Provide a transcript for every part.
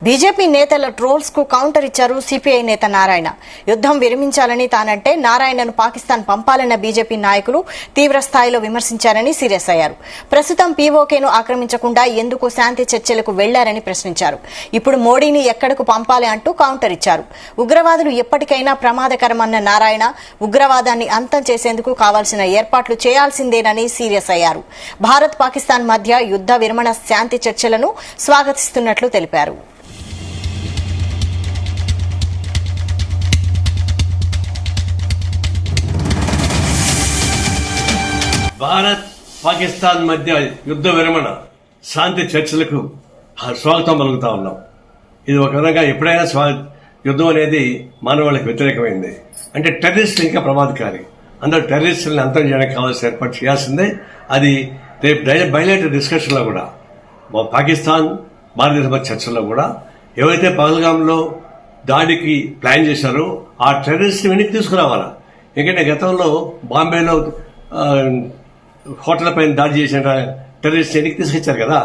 BJP నేతల trolls కు counter ఇచ్చారు సిపిఐ నేత నారాయణ. యుద్దం విరమించాలని తానంటే నారాయణను పాకిస్తాన్ పంపాలన్న బీజేపీ నాయకులు తీవ్ర స్థాయిలో విమర్శించారని సీరియస్ అయ్యారు. ప్రస్తుతం పీఓకేను ఆక్రమించకుండా ఎందుకు శాంతి చర్చలకు వెళ్లారని ప్రశ్నించారు. ఇప్పుడు మోడీని ఎక్కడకు పంపాలి అంటూ కౌంటర్ ఇచ్చారు. ఉగ్రవాదులు ఎప్పటికైనా ప్రమాదకరమన్న నారాయణ ఉగ్రవాదాన్ని అంతం చేసేందుకు కావాల్సిన ఏర్పాట్లు చేయాల్సిందేనని సీరియస్ అయ్యారు. భారత్ పాకిస్తాన్ మధ్య యుద్ద విరమణ శాంతి చర్చలను స్వాగతిస్తున్నట్లు తెలిపారు. భారత్ పాకిస్తాన్ మధ్య యుద్ధ విరమణ శాంతి చర్చలకు స్వాగతం పలుకుతా ఉన్నాం. ఇది ఒక విధంగా ఎప్పుడైనా యుద్ధం అనేది మానవాళికి వ్యతిరేకమైంది. అంటే టెర్రరిస్టులు ఇంకా ప్రమాదకారి. అందరూ టెర్రరిస్టులను అంతం చేయడానికి కావాల్సిన ఏర్పాటు చేయాల్సిందే. అది రేపు బయలేటర్ డిస్కషన్ లో కూడా పాకిస్తాన్ భారతదేశ మధ్య చర్చల్లో కూడా ఎవరైతే పహల్గాంలో దాడికి ప్లాన్ చేశారో ఆ టెర్రరిస్ట్ వెనక్కి తీసుకురావాలా. ఎందుకంటే గతంలో బాంబేలో హోటల్ పైన దాడి చేసిన టెర్రరిస్ట్ వెనక్కి తీసుకొచ్చారు కదా,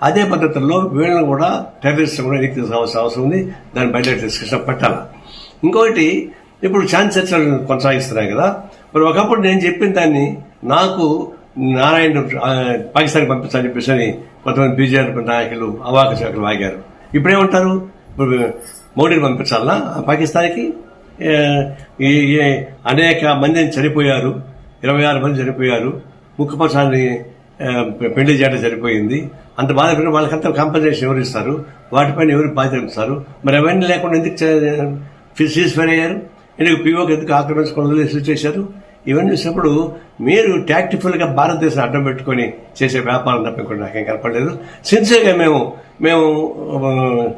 అదే పద్ధతుల్లో వీళ్ళని కూడా టెర్రరిస్ట్ కూడా వెనక్కి తీసుకోవాల్సిన అవసరం ఉంది. దాన్ని బయట డిస్కషన్ పెట్టాలా. ఇంకొకటి, ఇప్పుడు శాంతి చర్చలు కొనసాగిస్తున్నాయి కదా, మరి ఒకప్పుడు నేను చెప్పిన దాన్ని నాకు నారాయణ పాకిస్తాన్కి పంపించాలని చెప్పేసి కొంతమంది బీజేపీ నాయకులు అవాక శాఖలు వాగారు. ఇప్పుడేమంటారు, ఇప్పుడు మోడీని పంపించాలనా పాకిస్తాన్కి? అనేక మందిని చనిపోయారు, 26 మంది చనిపోయారు, ముఖ్యపక్షాన్ని పెళ్లి చేయడం సరిపోయింది. అంత బాధపడిన వాళ్ళకంతా కాంపెన్సేషన్ ఎవరు ఇస్తారు? వాటిపైన ఎవరు బాధ్యత ఇస్తారు? మరి అవన్నీ లేకుండా ఎందుకు సీజ్ ఫైర్ అయ్యారు? ఎందుకు పీఓకి ఎందుకు ఆక్రమించుకోవడం చేశారు? ఇవన్నీ చూసినప్పుడు మీరు టాక్టిఫుల్ గా భారతదేశం అడ్డం పెట్టుకుని చేసే వ్యాపారం తప్పకుండా నాకేం కనపడలేదు. సిన్సియర్ గా మేము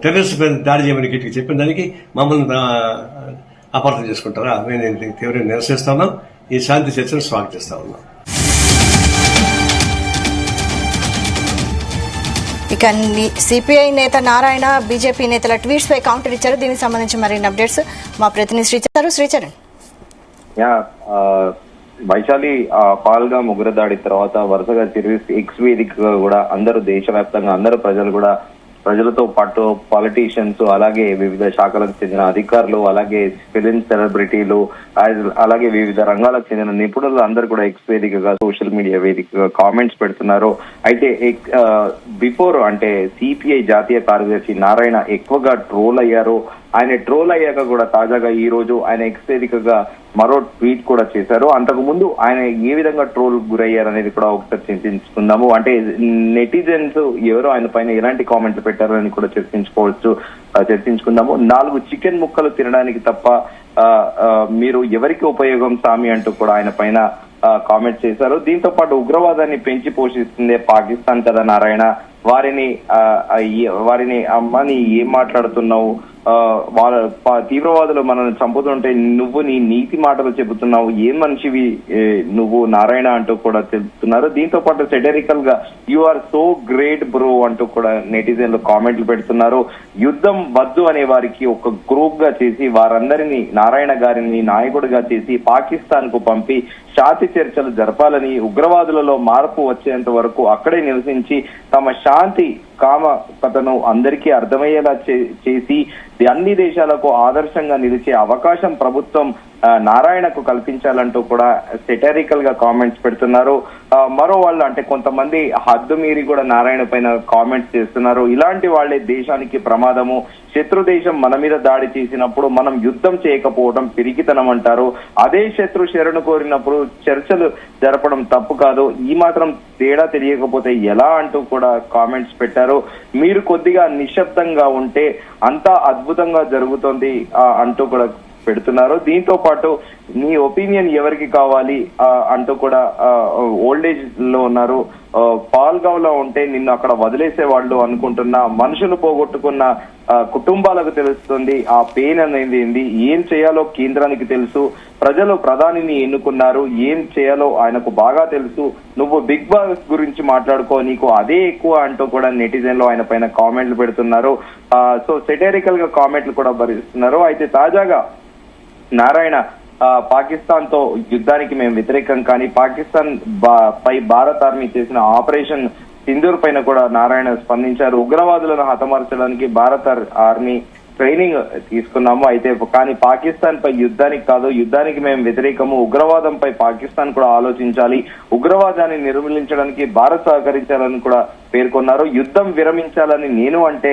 టెర్రరిస్ట్ పైన దాడి చేయమని గట్టిగా చెప్పిన దానికి మమ్మల్ని అపార్థం చేసుకుంటారా? మేము తీవ్రంగా నిరసిస్తున్నాం. ఈ శాంతి చర్చను స్వాగతిస్తా ఉన్నాం. ఇక సిపిఐ నేత నారాయణ బీజేపీ నేతల ట్వీట్స్ పై కౌంటర్ ఇచ్చారు. దీనికి సంబంధించి మరిన్ని అప్డేట్స్ మా ప్రతినిధి శ్రీచరణ్. వైశాలి, పాల్గా ఉగ్రదాడి తర్వాత వరుసగా ఎక్స్ వేదికగా కూడా అందరూ దేశవ్యాప్తంగా అందరూ ప్రజలతో పాటు పాలిటీషియన్స్, అలాగే వివిధ శాఖలకు చెందిన అధికారులు, అలాగే ఫిలిం సెలబ్రిటీలు, అలాగే వివిధ రంగాలకు చెందిన నిపుణులు అందరూ కూడా ఎక్స్ వేదికగా సోషల్ మీడియా వేదికగా కామెంట్స్ పెడుతున్నారు. అయితే బిఫోర్ అంటే సిపిఐ జాతీయ కార్యదర్శి నారాయణ ఎక్కువగా ట్రోల్ అయ్యారు. ఆయన ట్రోల్ అయ్యాక కూడా తాజాగా ఈ రోజు ఆయన ఎక్స్ వేదికగా మరో ట్వీట్ కూడా చేశారు. అంతకు ముందు ఆయన ఏ విధంగా ట్రోల్ గురయ్యారు అనేది కూడా ఒకసారి చర్చించుకుందాము. అంటే నెటిజన్స్ ఎవరో ఆయన పైన ఎలాంటి కామెంట్లు పెట్టారని కూడా చర్చించుకుందాము. 4 చికెన్ ముక్కలు తినడానికి తప్ప మీరు ఎవరికి ఉపయోగం సామి అంటూ కూడా ఆయన పైన కామెంట్ చేశారు. దీంతో పాటు ఉగ్రవాదాన్ని పెంచి పోషిస్తుందే పాకిస్తాన్ కదా నారాయణ, వారిని అమ్మని ఏం మాట్లాడుతున్నావు, వాళ్ళ తీవ్రవాదులు మనల్ని చంపుతుంటే నువ్వు నీ నీతి మాటలు చెబుతున్నావు, ఏం మనిషివి నువ్వు నారాయణ అంటూ కూడా చెబుతున్నారు. దీంతో పాటు సెటరికల్ గా you are so great bro అంటూ కూడా నెటిజన్లు కామెంట్లు పెడుతున్నారు. యుద్ధం వద్దు అనే వారికి ఒక గ్రూప్ గా చేసి వారందరినీ నారాయణ గారిని నాయకుడిగా చేసి పాకిస్తాన్ కు పంపి శాంతి చర్చలు జరపాలని, ఉగ్రవాదులలో మార్పు వచ్చేంత వరకు అక్కడే నివసించి తమ శాంతి కామకతను అందరికీ అర్థమయ్యేలా చేసి అన్ని దేశాలకు ఆదర్శంగా నిలిచే అవకాశం ప్రభుత్వం నారాయణకు కల్పించాలంటూ కూడా సెటరికల్ గా కామెంట్స్ పెడుతున్నారు. మరో వాళ్ళు అంటే కొంతమంది హద్దు మీరి కూడా నారాయణ పైన కామెంట్స్ చేస్తున్నారు. ఇలాంటి వాళ్లే దేశానికి ప్రమాదము, శత్రు దేశం మన మీద దాడి చేసినప్పుడు మనం యుద్ధం చేయకపోవడం పిరికితనం అంటారు. అదే శత్రు శరణు కోరినప్పుడు చర్చలు జరపడం తప్పు కాదు, ఈ మాత్రం తేడా తెలియకపోతే ఎలా అంటూ కూడా కామెంట్స్ పెట్టారు. మీరు కొద్దిగా నిశ్శబ్దంగా ఉంటే అంతా అద్భుతంగా జరుగుతుంది అంటూ కూడా పెడుతున్నారు. దీంతో పాటు నీ ఒపీనియన్ ఎవరికి కావాలి అంటూ కూడా ఓల్డేజ్ లో ఉన్నారు. పాల్గావ్ లో ఉంటే నిన్ను అక్కడ వదిలేసేవాళ్ళు అనుకుంటున్నా, మనుషులు పోగొట్టుకున్న కుటుంబాలకు తెలుస్తుంది ఆ పెయిన్ అనేది ఏంది, ఏం చేయాలో కేంద్రానికి తెలుసు, ప్రజలు ప్రధానిని ఎన్నుకున్నారు, ఏం చేయాలో ఆయనకు బాగా తెలుసు, నువ్వు బిగ్ బాస్ గురించి మాట్లాడుకో, నీకు అదే ఎక్కువ అంటూ కూడా నెటిజన్లు ఆయన పైన కామెంట్లు పెడుతున్నారు. సో సెటరికల్ గా కామెంట్లు కూడా భరిస్తున్నారు. అయితే తాజాగా నారాయణ పాకిస్తాన్ తో యుద్ధానికి మేము వ్యతిరేకం, కానీ పాకిస్తాన్ పై భారత్ ఆర్మీ చేసిన ఆపరేషన్ సింధూర్ పైన కూడా నారాయణ స్పందించారు. ఉగ్రవాదులను హతమార్చడానికి భారత ఆర్మీ ట్రైనింగ్ తీసుకున్నాము, అయితే కానీ పాకిస్తాన్ పై యుద్ధానికి కాదు, యుద్ధానికి మేము వ్యతిరేకము, ఉగ్రవాదంపై పాకిస్తాన్ కూడా ఆలోచించాలి, ఉగ్రవాదాన్ని నిర్మూలించడానికి భారత్ సహకరించాలని కూడా పేర్కొన్నారు. యుద్ధం విరమించాలని నేను అంటే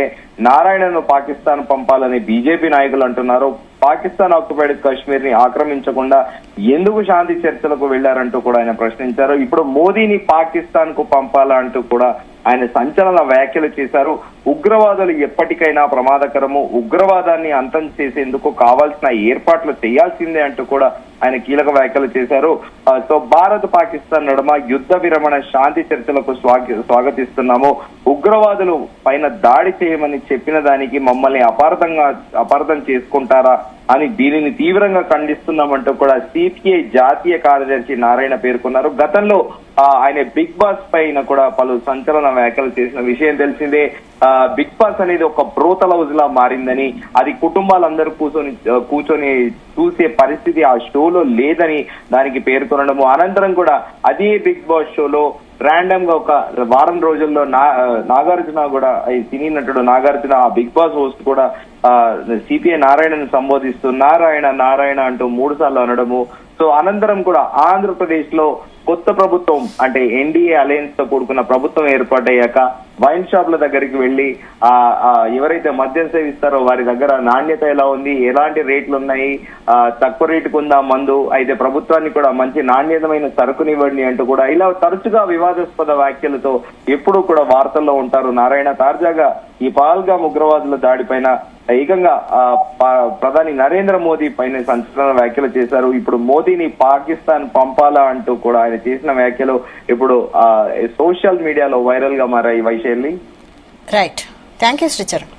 నారాయణను పాకిస్తాన్ పంపాలని బీజేపీ నాయకులు అంటున్నారు. పాకిస్తాన్ ఆక్యుపైడ్ కాశ్మీర్ ని ఆక్రమించకుండా ఎందుకు శాంతి చర్చలకు వెళ్లారంటూ కూడా ఆయన ప్రశ్నించారు. ఇప్పుడు మోదీని పాకిస్తాన్ కు పంపాలా అంటూ కూడా ఆయన సంచలన వ్యాఖ్యలు చేశారు. ఉగ్రవాదులు ఎప్పటికైనా ప్రమాదకరము, ఉగ్రవాదాన్ని అంతం చేసేందుకు కావాల్సిన ఏర్పాట్లు చేయాల్సిందే అంటూ కూడా ఆయన కీలక వ్యాఖ్యలు చేశారు. సో భారత్ పాకిస్తాన్ నడుమ యుద్ధ విరమణ శాంతి చర్చలకు స్వాగతిస్తున్నాము. ఉగ్రవాదులు పైన దాడి చేయమని చెప్పిన దానికి మమ్మల్ని అపార్థం చేసుకుంటారా అని దీనిని తీవ్రంగా ఖండిస్తున్నామంటూ కూడా సిపిఐ జాతీయ కార్యదర్శి నారాయణ పేర్కొన్నారు. గతంలో ఆయన బిగ్ బాస్ పైన కూడా పలు సంచలన వ్యాఖ్యలు చేసిన విషయం తెలిసిందే. బిగ్ బాస్ అనేది ఒక బ్రోతల్ హౌస్ లా మారిందని, అది కుటుంబాలందరూ కూర్చొని చూసే పరిస్థితి ఆ షోలో లేదని దానికి పేర్కొనడము. అనంతరం కూడా అదే బిగ్ బాస్ షోలో ర్యాండమ్ గా ఒక వారం రోజుల్లో నాగార్జున కూడా, ఈ సినీ నటుడు నాగార్జున ఆ బిగ్ బాస్ హోస్ట్ కూడా సిపిఐ నారాయణను సంబోధిస్తూ నారాయణ అంటూ 3 సార్లు అనడము. సో అనంతరం కూడా ఆంధ్రప్రదేశ్ లో కొత్త ప్రభుత్వం అంటే ఎన్డీఏ అలయన్స్ తో కూడుకున్న ప్రభుత్వం ఏర్పాటయ్యాక వైన్ షాప్ల దగ్గరికి వెళ్లి ఎవరైతే మద్యం సేవిస్తారో వారి దగ్గర నాణ్యత ఎలా ఉంది, ఎలాంటి రేట్లు ఉన్నాయి, తక్కువ రేటుకు ఉందా మందు, అయితే ప్రభుత్వాన్ని కూడా మంచి నాణ్యతమైన సరుకునివ్వండి అంటూ కూడా ఇలా తరచుగా వివాదాస్పద వ్యాఖ్యలతో ఎప్పుడూ కూడా వార్తల్లో ఉంటారు నారాయణ. తాజాగా ఈ పహల్గామ్ ఉగ్రవాదుల దాడిపైన ఏకంగా ప్రధాని నరేంద్ర మోదీ పైన సంచలన వ్యాఖ్యలు చేశారు. ఇప్పుడు మోదీని పాకిస్తాన్ పంపాలా అంటూ కూడా ఆయన చేసిన వ్యాఖ్యలు ఇప్పుడు సోషల్ మీడియాలో వైరల్ గా మారాయి. Vaishali. Right, thank you Sricharan.